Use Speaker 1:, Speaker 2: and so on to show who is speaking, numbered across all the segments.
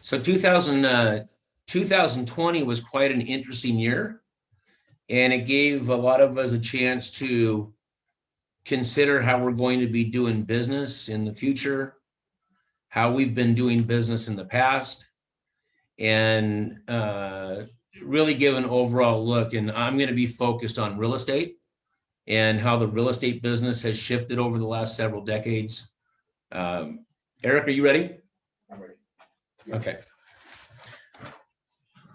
Speaker 1: So 2020 was quite an interesting year, and it gave a lot of us a chance to consider how we're going to be doing business in the future, how we've been doing business in the past, and really give an overall look. And I'm going to be focused on real estate and how the real estate business has shifted over the last several decades. Eric, are you ready?
Speaker 2: I'm ready.
Speaker 1: Okay.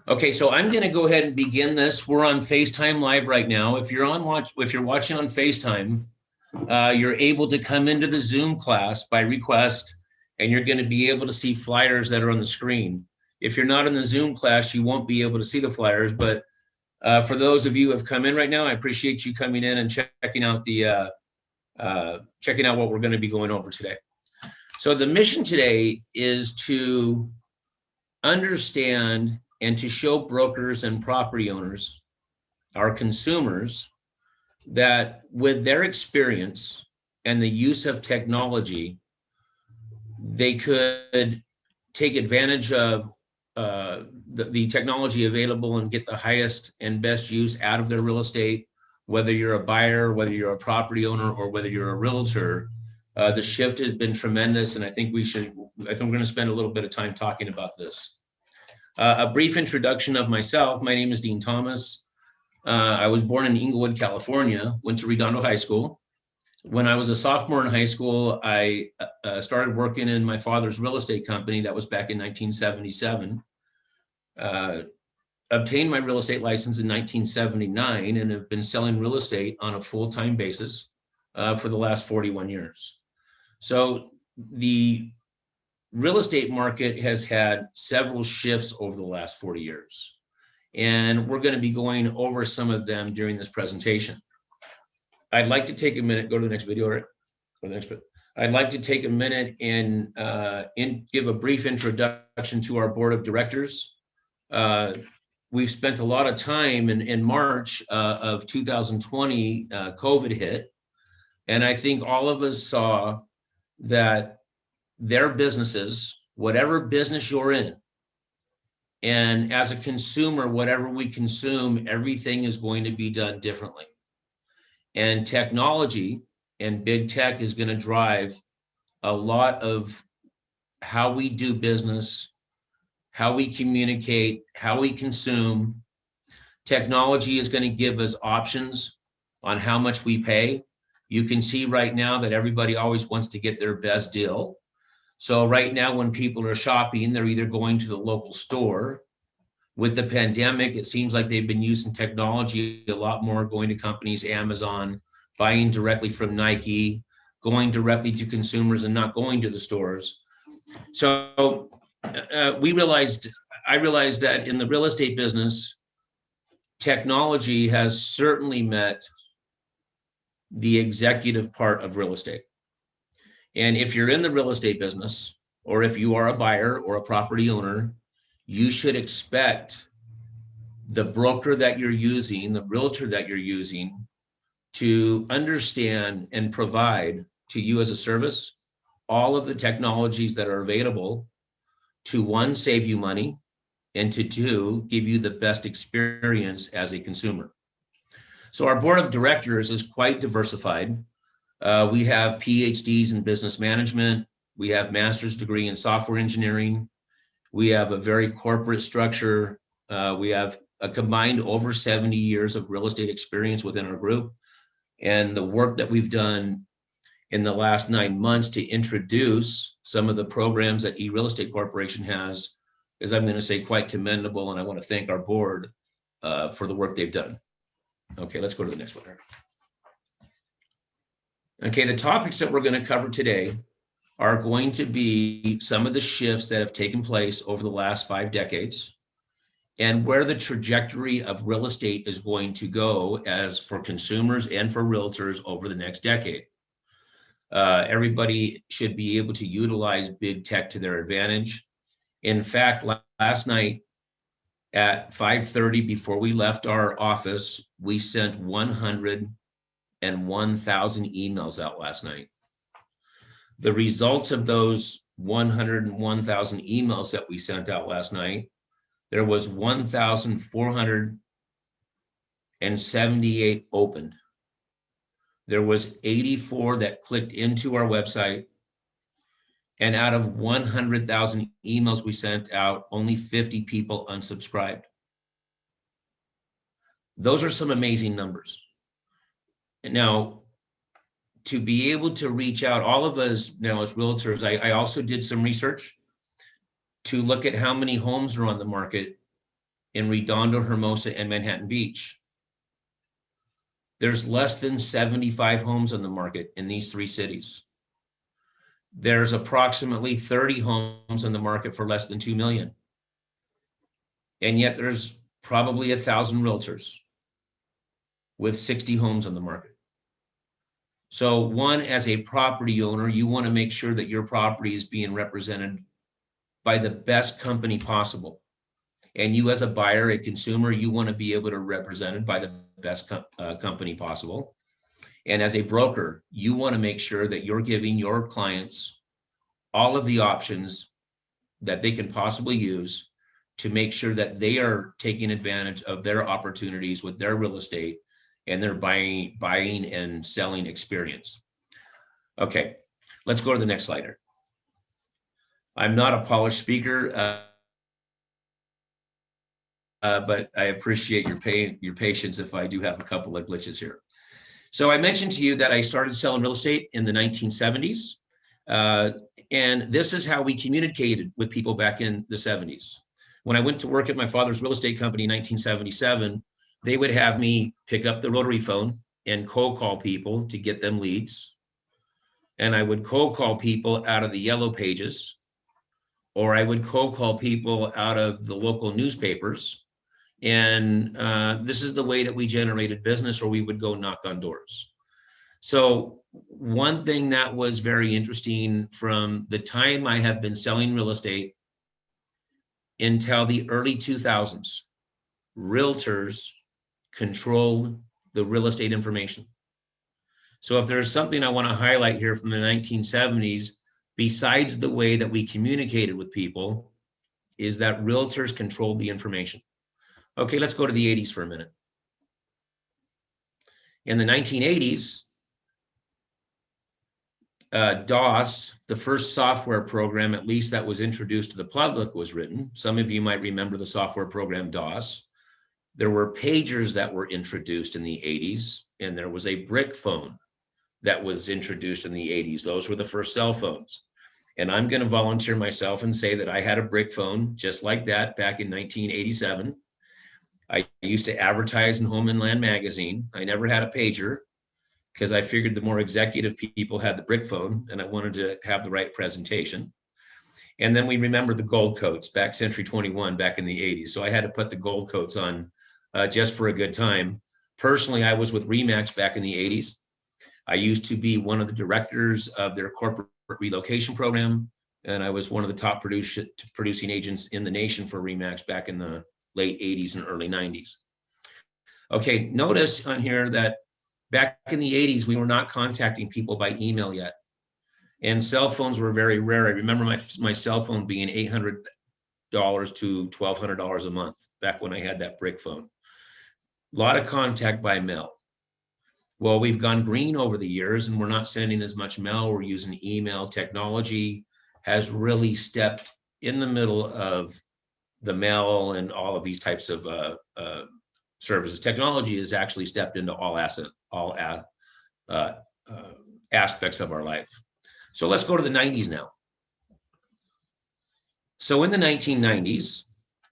Speaker 1: Okay, so I'm going to go ahead and begin this. We're on FaceTime Live right now. If you're watching on FaceTime, you're able to come into the Zoom class by request, and you're going to be able to see flyers that are on the screen. If you're not in the Zoom class, you won't be able to see the flyers. But for those of you who have come in right now, I appreciate you coming in and checking out what we're going to be going over today. So the mission today is to understand and to show brokers and property owners, our consumers, that with their experience and the use of technology, they could take advantage of the technology available and get the highest and best use out of their real estate, whether you're a buyer, whether you're a property owner, or whether you're a realtor. The shift has been tremendous, and I think we're going to spend a little bit of time talking about this. A brief introduction of myself. My name is Dean Thomas. I was born in Inglewood, California, went to Redondo High School. When I was a sophomore in high school, I started working in my father's real estate company. That was back in 1977. Obtained my real estate license in 1979 and have been selling real estate on a full-time basis for the last 41 years. So the real estate market has had several shifts over the last 40 years. And we're going to be going over some of them during this presentation. I'd like to take a minute, go to the next video, Eric. Go to the next bit. I'd like to take a minute and give a brief introduction to our board of directors. We've spent a lot of time in March of 2020, COVID hit. And I think all of us saw that their businesses, whatever business you're in, and as a consumer, whatever we consume, everything is going to be done differently. And technology and big tech is going to drive a lot of how we do business, how we communicate, how we consume. Technology is going to give us options on how much we pay. You can see right now that everybody always wants to get their best deal. So right now, when people are shopping, they're either going to the local store. With the pandemic, it seems like they've been using technology a lot more, going to companies, Amazon, buying directly from Nike, going directly to consumers and not going to the stores. So I realized that in the real estate business, technology has certainly met the executive part of real estate. And if you're in the real estate business, or if you are a buyer or a property owner, you should expect the broker that you're using, the realtor that you're using, to understand and provide to you as a service all of the technologies that are available to, one, save you money, and to two, give you the best experience as a consumer. So our board of directors is quite diversified. We have PhDs in business management. We have master's degree in software engineering. We have a very corporate structure. We have a combined over 70 years of real estate experience within our group. And the work that we've done in the last 9 months to introduce some of the programs that eReal Estate Corporation has is, I'm going to say, quite commendable. And I want to thank our board for the work they've done. Okay, let's go to the next one. Okay, the topics that we're going to cover today are going to be some of the shifts that have taken place over the last 5 decades and where the trajectory of real estate is going to go as for consumers and for realtors over the next decade. Everybody should be able to utilize big tech to their advantage. In fact, last night at 5:30, before we left our office, we sent 101,000 emails out last night. The results of those 101,000 emails that we sent out last night, there was 1,478 opened. There was 84 that clicked into our website. And out of 100,000 emails we sent out, only 50 people unsubscribed. Those are some amazing numbers. Now, to be able to reach out, all of us now as realtors, I also did some research to look at how many homes are on the market in Redondo, Hermosa, and Manhattan Beach. There's less than 75 homes on the market in these three cities. There's approximately 30 homes on the market for less than 2 million. And yet there's probably 1,000 realtors with 60 homes on the market. So one, as a property owner, you want to make sure that your property is being represented by the best company possible. And you as a buyer, a consumer, you want to be able to represent it by the best company possible. And as a broker, you want to make sure that you're giving your clients all of the options that they can possibly use to make sure that they are taking advantage of their opportunities with their real estate and their buying and selling experience. Okay, let's go to the next slide here. I'm not a polished speaker, but I appreciate your patience if I do have a couple of glitches here. So I mentioned to you that I started selling real estate in the 1970s. And this is how we communicated with people back in the 70s. When I went to work at my father's real estate company in 1977, they would have me pick up the rotary phone and cold call people to get them leads. And I would cold call people out of the yellow pages, or I would cold call people out of the local newspapers. And this is the way that we generated business, or we would go knock on doors. So one thing that was very interesting from the time I have been selling real estate until the early 2000s, realtors controlled the real estate information. So if there's something I want to highlight here from the 1970s, besides the way that we communicated with people, is that realtors controlled the information. Okay, let's go to the 80s for a minute. In the 1980s, DOS, the first software program, at least that was introduced to the public, was written. Some of you might remember the software program DOS. There were pagers that were introduced in the 80s, and there was a brick phone that was introduced in the 80s. Those were the first cell phones. And I'm going to volunteer myself and say that I had a brick phone just like that back in 1987. I used to advertise in Home and Land magazine. I never had a pager because I figured the more executive people had the brick phone, and I wanted to have the right presentation. And then we remember the gold coats back Century 21 back in the 80s. So I had to put the gold coats on just for a good time. Personally, I was with RE/MAX back in the 80s. I used to be one of the directors of their corporate relocation program, and I was one of the top producing agents in the nation for RE/MAX back in the late 80s and early 90s. Okay, notice on here that back in the 80s, we were not contacting people by email yet. And cell phones were very rare. I remember my cell phone being $800 to $1,200 a month back when I had that brick phone. A lot of contact by mail. Well, we've gone green over the years, and we're not sending as much mail. We're using email. Technology has really stepped in the middle of the mail and all of these types of services. Technology has actually stepped into all aspects of our life. So let's go to the 90s now. So in the 1990s,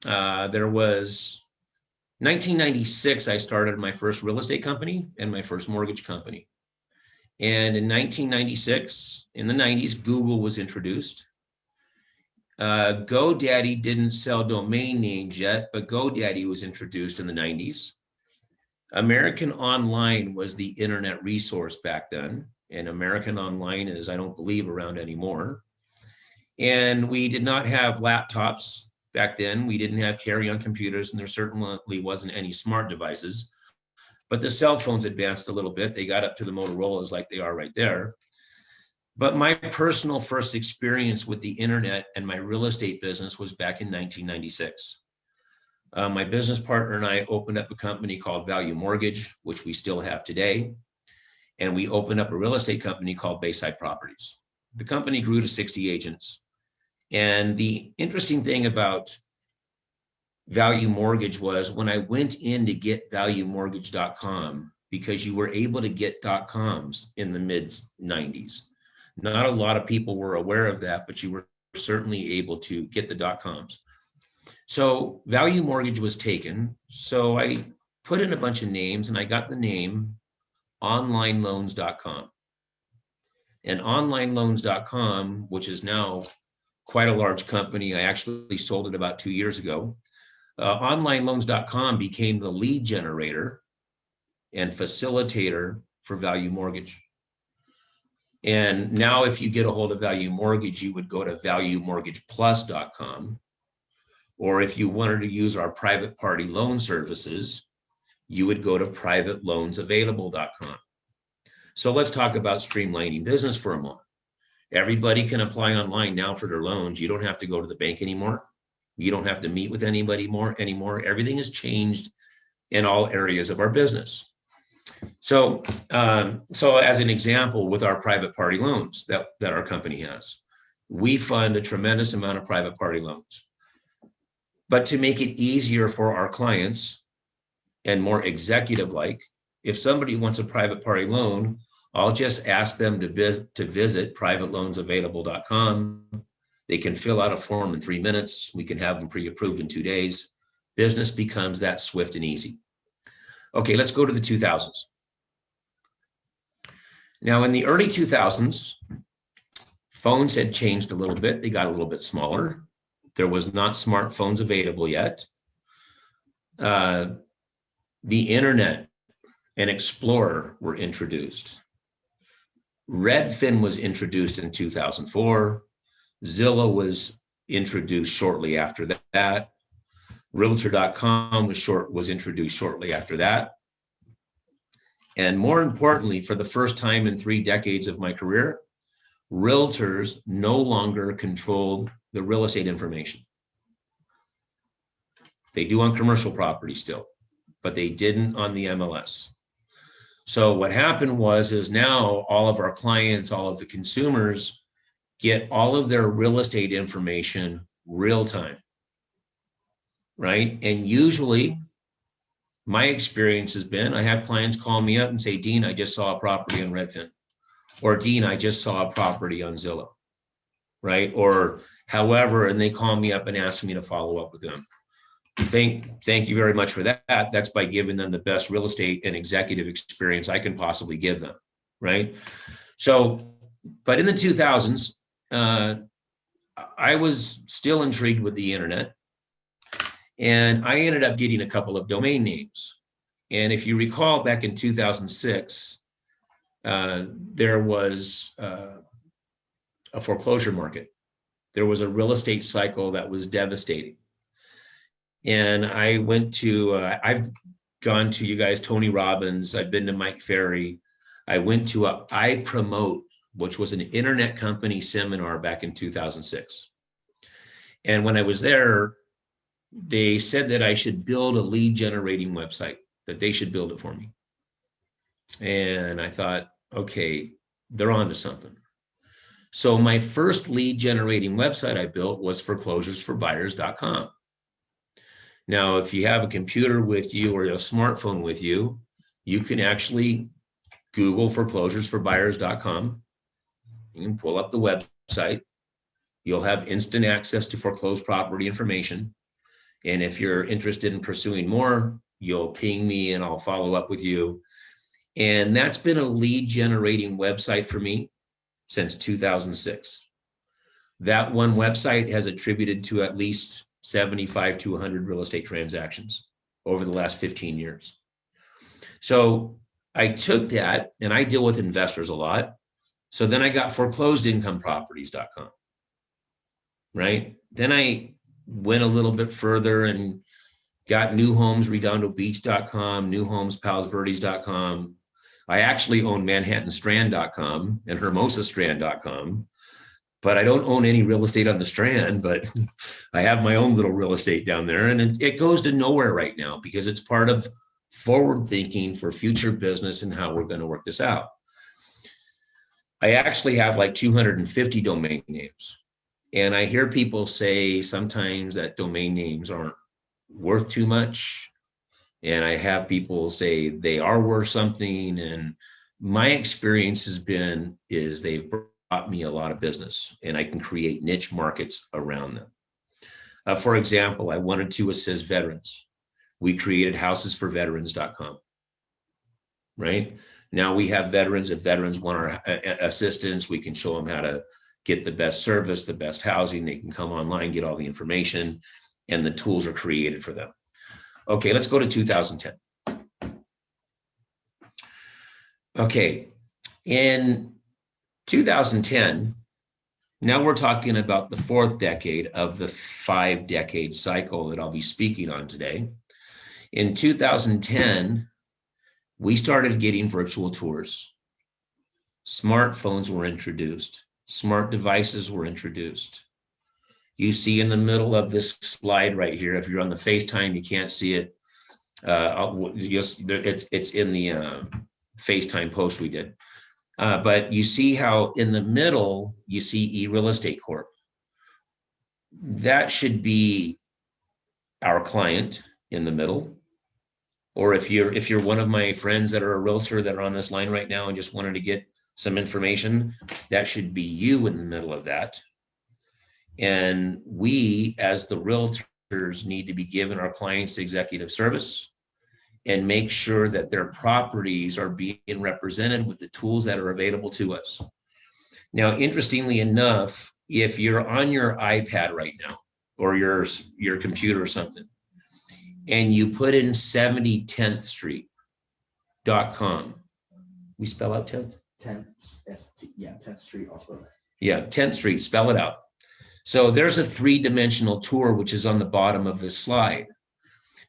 Speaker 1: 1996, I started my first real estate company and my first mortgage company. And in 1996, in the 90s, Google was introduced. GoDaddy didn't sell domain names yet, but GoDaddy was introduced in the 90s. American Online was the internet resource back then, and American Online is, I don't believe, around anymore. And we did not have laptops back then. We didn't have carry-on computers, and there certainly wasn't any smart devices. But the cell phones advanced a little bit. They got up to the Motorola's like they are right there. But my personal first experience with the internet and my real estate business was back in 1996. My business partner and I opened up a company called Value Mortgage, which we still have today. And we opened up a real estate company called Bayside Properties. The company grew to 60 agents. And the interesting thing about Value Mortgage was when I went in to get valuemortgage.com, because you were able to get .coms in the mid 90s. Not a lot of people were aware of that, but you were certainly able to get the .coms. So Value Mortgage was taken. So I put in a bunch of names and I got the name onlineloans.com. And onlineloans.com, which is now quite a large company. I actually sold it about 2 years ago. Onlineloans.com became the lead generator and facilitator for Value Mortgage. And now if you get a hold of Value Mortgage, you would go to valuemortgageplus.com. Or if you wanted to use our private party loan services, you would go to privateleansavailable.com. So let's talk about streamlining business for a moment. Everybody can apply online now for their loans. You don't have to go to the bank anymore. You don't have to meet with anybody anymore. Everything has changed in all areas of our business. So as an example, with our private party loans that our company has, we fund a tremendous amount of private party loans. But to make it easier for our clients and more executive-like, if somebody wants a private party loan, I'll just ask them to visit privateleansavailable.com. They can fill out a form in 3 minutes. We can have them pre-approved in 2 days. Business becomes that swift and easy. Okay, let's go to the 2000s. Now, in the early 2000s, phones had changed a little bit. They got a little bit smaller. There was not smartphones available yet. The internet and Explorer were introduced. Redfin was introduced in 2004. Zillow was introduced shortly after that. Realtor.com was introduced shortly after that. And more importantly, for the first time in 3 decades of my career, realtors no longer controlled the real estate information. They do on commercial property still, but they didn't on the MLS. So what happened is now all of our clients, all of the consumers get all of their real estate information real time, right? And usually my experience has been, I have clients call me up and say, Dean, I just saw a property on Redfin, or Dean, I just saw a property on Zillow, right? Or however, and they call me up and ask me to follow up with them. Thank you very much for that. That's by giving them the best real estate and executive experience I can possibly give them, right? So, but in the 2000s, I was still intrigued with the internet, and I ended up getting a couple of domain names. And if you recall, back in 2006, there was a foreclosure market. There was a real estate cycle that was devastating. And I went to, I've gone to, you guys, Tony Robbins, I've been to Mike Ferry. I went to a I Promote, which was an internet company seminar back in 2006. And when I was there, they said that I should build a lead generating website, that they should build it for me. And I thought, okay, they're on to something. So my first lead generating website I built was foreclosuresforbuyers.com. Now, if you have a computer with you or a smartphone with you, you can actually Google foreclosuresforbuyers.com. You can pull up the website. You'll have instant access to foreclosed property information. And if you're interested in pursuing more, you'll ping me and I'll follow up with you. And that's been a lead generating website for me since 2006. That one website has attributed to at least 75 to 100 real estate transactions over the last 15 years. So I took that, and I deal with investors a lot. So then I got foreclosedincomeproperties.com, right? Then I went a little bit further and got newhomesredondobeach.com, newhomespalsverdes.com. I actually own ManhattanStrand.com and HermosaStrand.com, but I don't own any real estate on the Strand, but I have my own little real estate down there, and it goes to nowhere right now because it's part of forward thinking for future business and how we're going to work this out. I actually have like 250 domain names, and I hear people say sometimes that domain names aren't worth too much. And I have people say they are worth something. And my experience has been is they've brought me a lot of business, and I can create niche markets around them. For example, I wanted to assist veterans. We created housesforveterans.com, right? Now we have veterans. If veterans want our assistance, we can show them how to get the best service, the best housing. They can come online, get all the information, and the tools are created for them. Okay, let's go to 2010. Okay, in 2010, now we're talking about the 4th decade of the 5-decade cycle that I'll be speaking on today. In 2010, we started getting virtual tours. Smartphones were introduced. Smart devices were introduced. You see in the middle of this slide right here, if you're on the FaceTime, you can't see it. It's in the FaceTime post we did. But you see how in the middle, you see eReal Estate Corp. That should be our client in the middle. Or if you're one of my friends that are a realtor that are on this line right now and just wanted to get some information, that should be you in the middle of that. And we, as the realtors, need to be giving our clients executive service and make sure that their properties are being represented with the tools that are available to us. Now, interestingly enough, if you're on your iPad right now or your computer or something, and you put in 7010th Street.com, we spell out 10th?
Speaker 2: 10th Street also.
Speaker 1: Yeah, 10th Street, spell it out. So there's a 3-dimensional tour, which is on the bottom of this slide.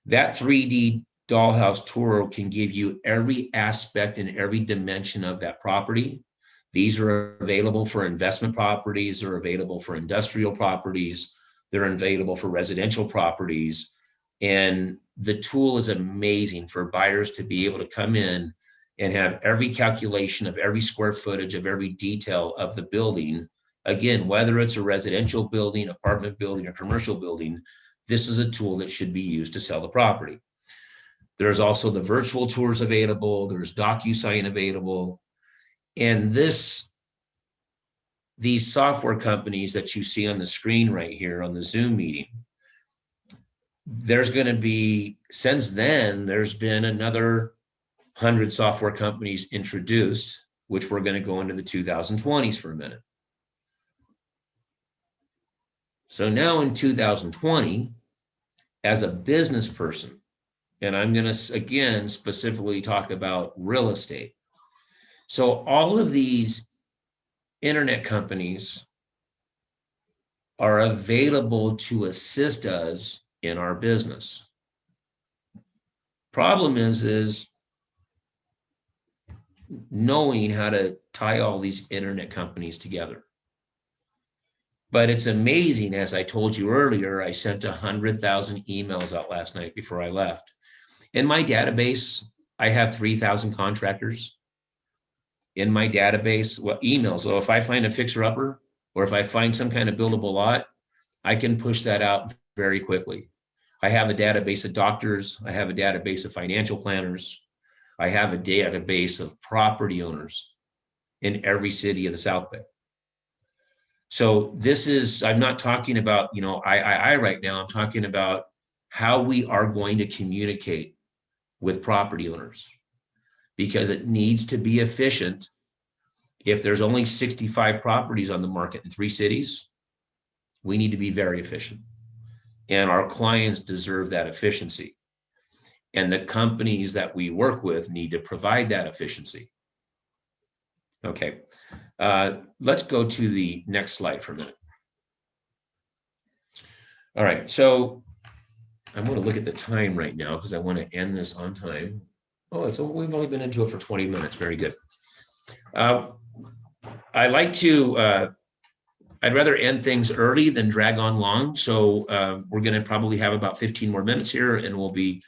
Speaker 1: That 3D dollhouse tour can give you every aspect and every dimension of that property. These are available for investment properties, they're available for industrial properties, they're available for residential properties. And the tool is amazing for buyers to be able to come in and have every calculation of every square footage of every detail of the building. Again, whether it's a residential building, apartment building, or commercial building, this is a tool that should be used to sell the property. There's also the virtual tours available. There's DocuSign available. And these software companies that you see on the screen right here on the Zoom meeting, there's going to be, since then, there's been another 100 software companies introduced, which we're going to go into the 2020s for a minute. So now in 2020, as a business person, and I'm going to, again, specifically talk about real estate. So all of these internet companies are available to assist us in our business. Problem is knowing how to tie all these internet companies together. But it's amazing, as I told you earlier, I sent 100,000 emails out last night before I left. In my database, I have 3,000 contractors. In my database, well, emails. So if I find a fixer-upper or if I find some kind of buildable lot, I can push that out very quickly. I have a database of doctors. I have a database of financial planners. I have a database of property owners in every city of the South Bay. So this is, I'm not talking about, I right now, I'm talking about how we are going to communicate with property owners, because it needs to be efficient. If there's only 65 properties on the market in 3 cities, we need to be very efficient. And our clients deserve that efficiency. And the companies that we work with need to provide that efficiency. Okay, let's go to the next slide for a minute. All right, so I'm going to look at the time right now because I want to end this on time. Oh, we've only been into it for 20 minutes. Very good. I like to, I'd rather end things early than drag on long. So we're going to probably have about 15 more minutes here and we'll be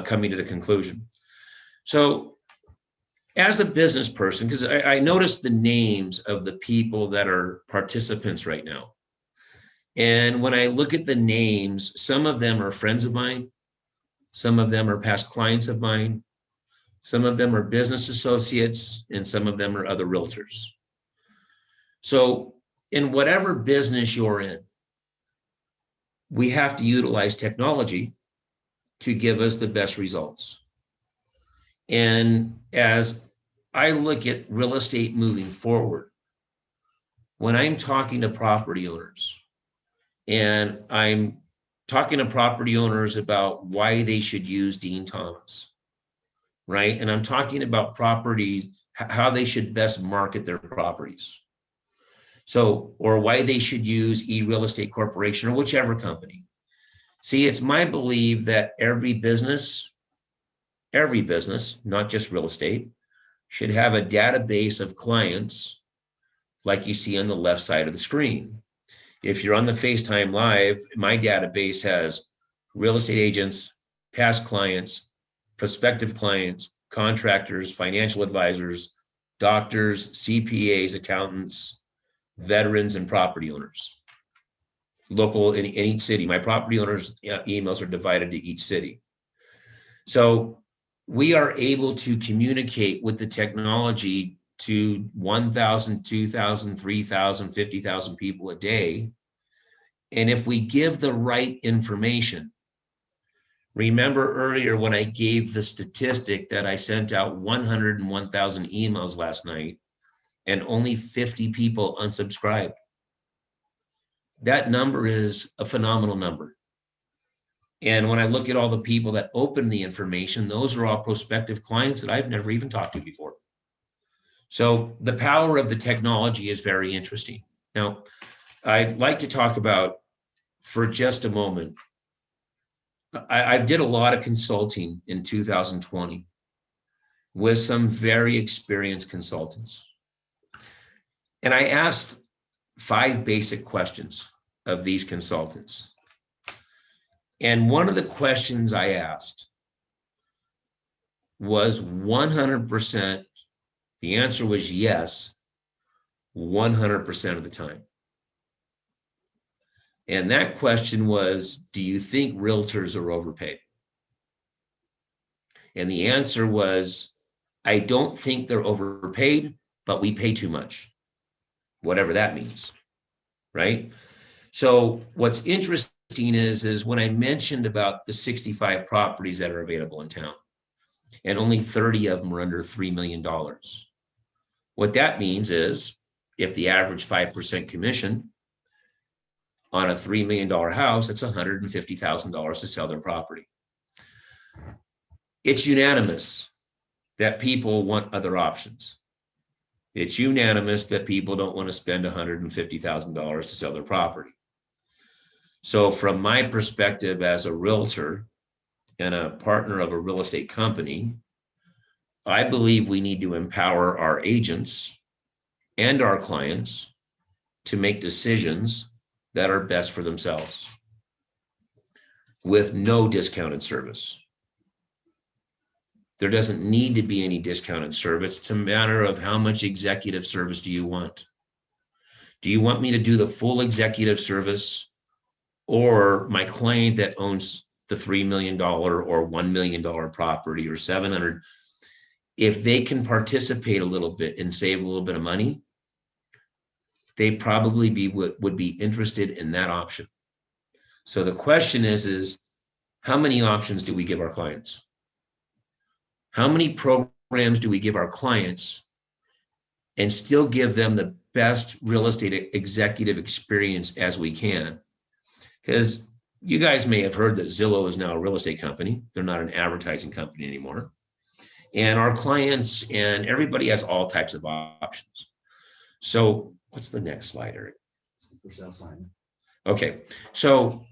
Speaker 1: coming to the conclusion. So as a business person, because I noticed the names of the people that are participants right now. And when I look at the names, some of them are friends of mine. Some of them are past clients of mine. Some of them are business associates, and some of them are other realtors. So in whatever business you're in, we have to utilize technology to give us the best results. And as I look at real estate moving forward, when I'm talking to property owners, and I'm talking to property owners about why they should use Dean Thomas, right? And I'm talking about properties, how they should best market their properties. So, or why they should use eReal Estate Corporation or whichever company. See, it's my belief that every business, not just real estate, should have a database of clients like you see on the left side of the screen. If you're on the FaceTime Live, my database has real estate agents, past clients, prospective clients, contractors, financial advisors, doctors, CPAs, accountants, veterans, and property owners. Local in each city. My property owners' emails are divided to each city. So we are able to communicate with the technology to 1,000, 2,000, 3,000, 50,000 people a day. And if we give the right information, remember earlier when I gave the statistic that I sent out 101,000 emails last night and only 50 people unsubscribed. That number is a phenomenal number. And when I look at all the people that open the information, those are all prospective clients that I've never even talked to before. So the power of the technology is very interesting. Now, I'd like to talk about, for just a moment, I did a lot of consulting in 2020 with some very experienced consultants. And I asked 5 basic questions of these consultants. And one of the questions I asked was 100%, the answer was yes, 100% of the time. And that question was, do you think realtors are overpaid? And the answer was, I don't think they're overpaid, but we pay too much, whatever that means, right? So what's interesting is when I mentioned about the 65 properties that are available in town, and only 30 of them are under $3 million. What that means is if the average 5% commission on a $3 million house, it's $150,000 to sell their property. It's unanimous that people want other options. It's unanimous that people don't want to spend $150,000 to sell their property. So from my perspective as a realtor and a partner of a real estate company, I believe we need to empower our agents and our clients to make decisions that are best for themselves with no discounted service. There doesn't need to be any discounted service. It's a matter of how much executive service do you want? Do you want me to do the full executive service, or my client that owns the $3 million or $1 million property or 700, if they can participate a little bit and save a little bit of money, they probably would be interested in that option. So the question is how many options do we give our clients? How many programs do we give our clients and still give them the best real estate executive experience as we can? Because you guys may have heard that Zillow is now a real estate company. They're not an advertising company anymore. And our clients and everybody has all types of options. So what's the next slide, Eric?
Speaker 2: For sale sign.
Speaker 1: Okay, so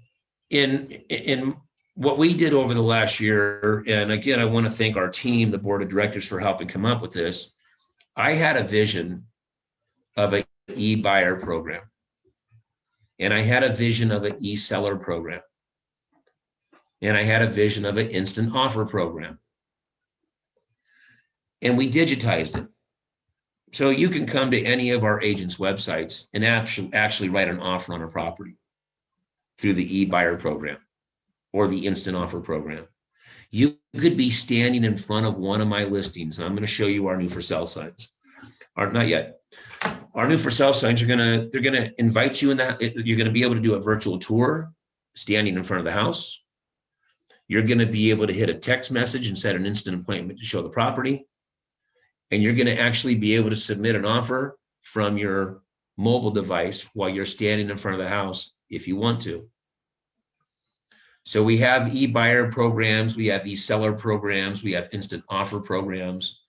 Speaker 1: in what we did over the last year, and again, I want to thank our team, the board of directors, for helping come up with this. I had a vision of an eBUYER program, and I had a vision of an eSELLER program, and I had a vision of an instant offer program, and we digitized it. So you can come to any of our agents' websites and actually write an offer on a property through the eBUYER program or the instant offer program. You could be standing in front of one of my listings. I'm going to show you our new for sale signs. Not yet. Our new for sale signs they're going to invite you in that. You're going to be able to do a virtual tour standing in front of the house. You're going to be able to hit a text message and set an instant appointment to show the property. And you're going to actually be able to submit an offer from your mobile device while you're standing in front of the house if you want to. So we have eBUYER programs, we have eSELLER programs, we have instant offer programs.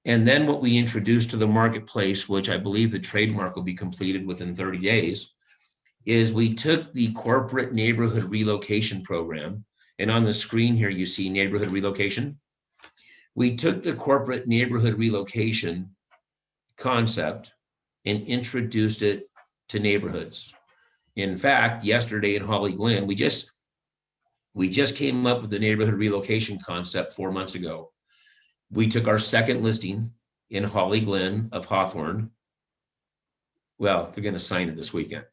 Speaker 1: And then what we introduced to the marketplace, which I believe the trademark will be completed within 30 days, is we took the corporate neighborhood relocation program. And on the screen here, you see neighborhood relocation. We took the corporate neighborhood relocation concept and introduced it to neighborhoods. In fact, yesterday in Holly Glen, we just came up with the neighborhood relocation concept 4 months ago. We took our second listing in Holly Glen of Hawthorne. Well, they're going to sign it this weekend,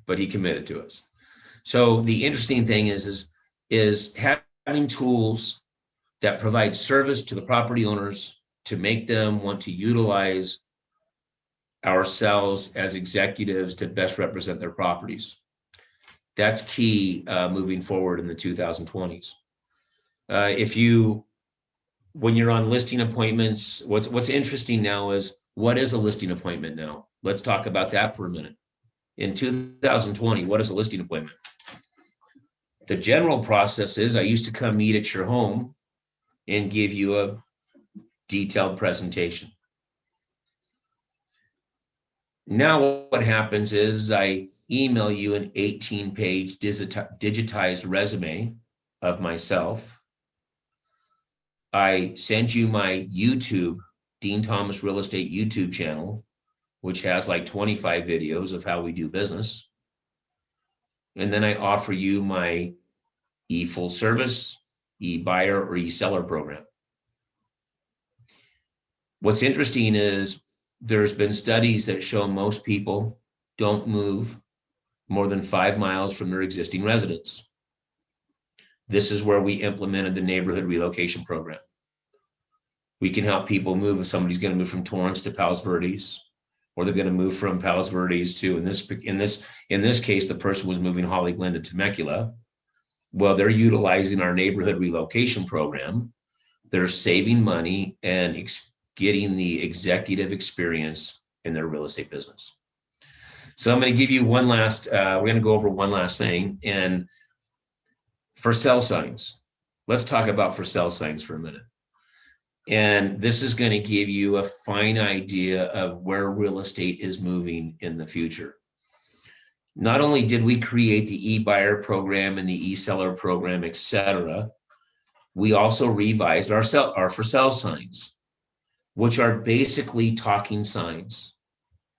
Speaker 1: but he committed to us. So the interesting thing is having tools that provide service to the property owners to make them want to utilize ourselves as executives to best represent their properties. That's key moving forward in the 2020s. When you're on listing appointments, what's interesting now is, what is a listing appointment now? Let's talk about that for a minute. In 2020, what is a listing appointment? The general process is I used to come meet at your home and give you a detailed presentation. Now what happens is I email you an 18-page digitized resume of myself. I send you my YouTube, Dean Thomas Real Estate YouTube channel, which has like 25 videos of how we do business. And then I offer you my e-full service, eBUYER, or eSELLER program. What's interesting is there's been studies that show most people don't move more than 5 miles from their existing residence. This is where we implemented the neighborhood relocation program. We can help people move if somebody's going to move from Torrance to Palos Verdes, or they're going to move from Palos Verdes to, in this case, the person was moving Holly Glen to Temecula. Well, they're utilizing our neighborhood relocation program. They're saving money and getting the executive experience in their real estate business. So I'm going to give you one last, we're going to go over one last thing. And for sale signs, let's talk about for sale signs for a minute. And this is going to give you a fine idea of where real estate is moving in the future. Not only did we create the eBUYER program and the eSELLER program, et cetera, we also revised our for sale signs, which are basically talking signs.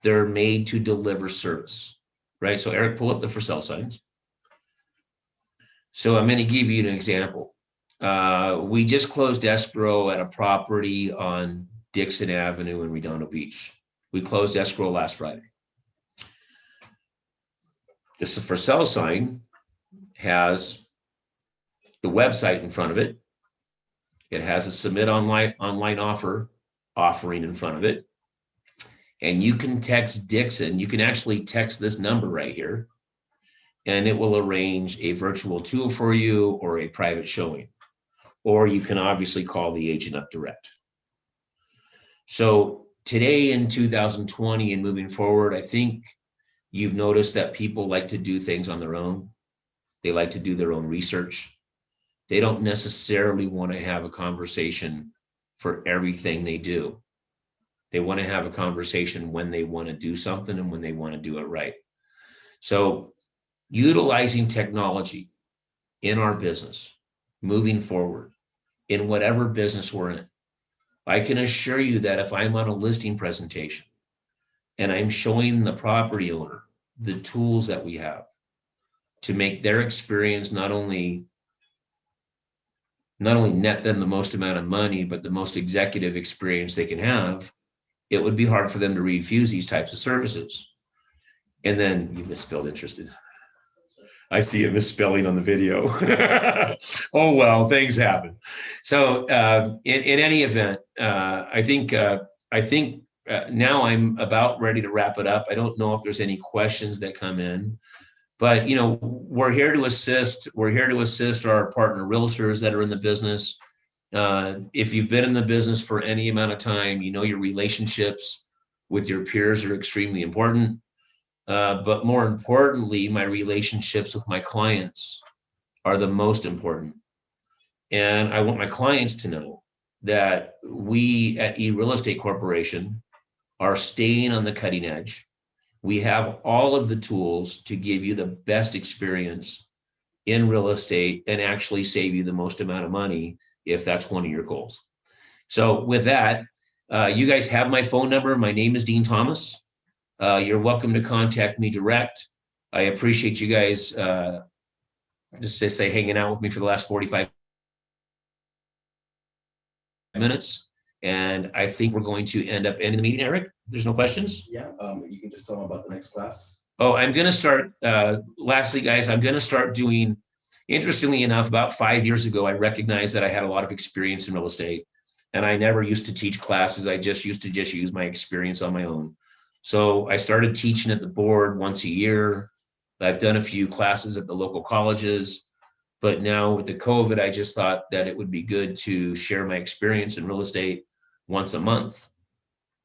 Speaker 1: They're made to deliver service, right? So Eric, pull up the for sale signs. So I'm going to give you an example. We just closed escrow at a property on Dixon Avenue in Redondo Beach. We closed escrow last Friday. This for sale sign has the website in front of it. It has a submit online offer offering in front of it. And you can text Dixon. You can actually text this number right here, and it will arrange a virtual tour for you or a private showing. Or you can obviously call the agent up direct. So today in 2020 and moving forward, I think you've noticed that people like to do things on their own. They like to do their own research. They don't necessarily want to have a conversation for everything they do. They want to have a conversation when they want to do something and when they want to do it right. So utilizing technology in our business moving forward in whatever business we're in. I can assure you that if I'm on a listing presentation and I'm showing the property owner the tools that we have to make their experience not only net them the most amount of money, but the most executive experience they can have, it would be hard for them to refuse these types of services. And then you misspelled interested. I see a misspelling on the video. Oh, well, things happen. So in any event, I think now I'm about ready to wrap it up. I don't know if there's any questions that come in, but we're here to assist. We're here to assist our partner realtors that are in the business. If you've been in the business for any amount of time, your relationships with your peers are extremely important. But more importantly, my relationships with my clients are the most important. And I want my clients to know that we at eReal Estate Corporation are staying on the cutting edge. We have all of the tools to give you the best experience in real estate and actually save you the most amount of money if that's one of your goals. So with that, you guys have my phone number. My name is Dean Thomas. You're welcome to contact me direct. I appreciate you guys just to say hanging out with me for the last 45 minutes. And I think we're going to end up ending the meeting, Eric. There's no questions?
Speaker 2: Yeah, you can just tell them about the next class.
Speaker 1: Oh, I'm going to start, lastly, guys, I'm going to start doing, interestingly enough, about 5 years ago, I recognized that I had a lot of experience in real estate. And I never used to teach classes. I just used to use my experience on my own. So I started teaching at the board once a year. I've done a few classes at the local colleges, but now with the COVID, I just thought that it would be good to share my experience in real estate once a month,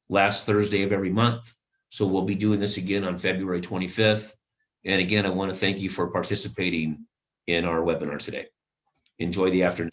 Speaker 1: last Thursday of every month. So we'll be doing this again on February 25th. And again, I want to thank you for participating in our webinar today. Enjoy the afternoon.